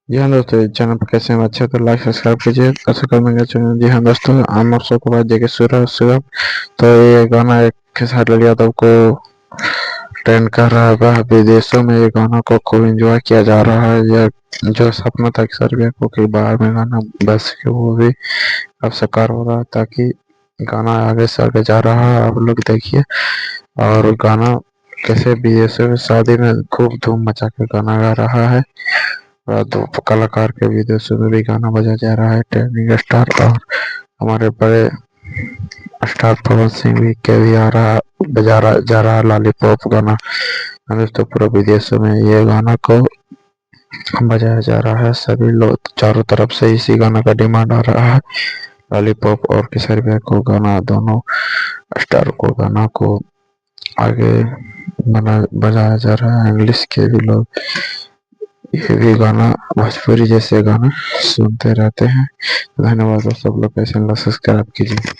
जी हाँ दोस्तों, इस चैनल पर कैसे हैं अच्छे तो लाइक सब्सक्राइब कीजिए। कैसे कमेंगे चैनल। जी हाँ दोस्तों, हम आप सबको बात देखे सूरज तो ये गाना एक खेसारी लाल यादव को ट्रेंड कर रहा है विदेशों में। ये गाना को खूब एंजॉय किया जा रहा है। यह जो सपना था कि सर्बिया को कि बाहर में गाना बस के वो भी अब साकार हो रहा है, ताकि गाना आगे से आगे जा रहा है। आप लोग देखिए और गाना कैसे विदेशों में शादी में खूब धूम मचा के गाना गा रहा है। और दो कलाकार के विदेशों में भी गाना बजा जा रहा है। ट्रेंडिंग स्टार और हमारे बड़े स्टार पवन सिंह भी के भी आ रहा बजा रहा जा रहा लॉलीपॉप गाना। दोस्तों पूरे विदेशों में ये गाना को बजाया जा रहा है। सभी लोग चारों तरफ से इसी गाना का डिमांड आ रहा है। लॉलीपॉप और किशोर भैया को गाना, दोनों स्टार को गाना को आगे बजाया जा रहा है। इंग्लिश के भी लोग ये भी गाना, भोजपुरी जैसे गाना सुनते रहते हैं। धन्यवाद। सब लोग कैसे सब्सक्राइब कीजिए।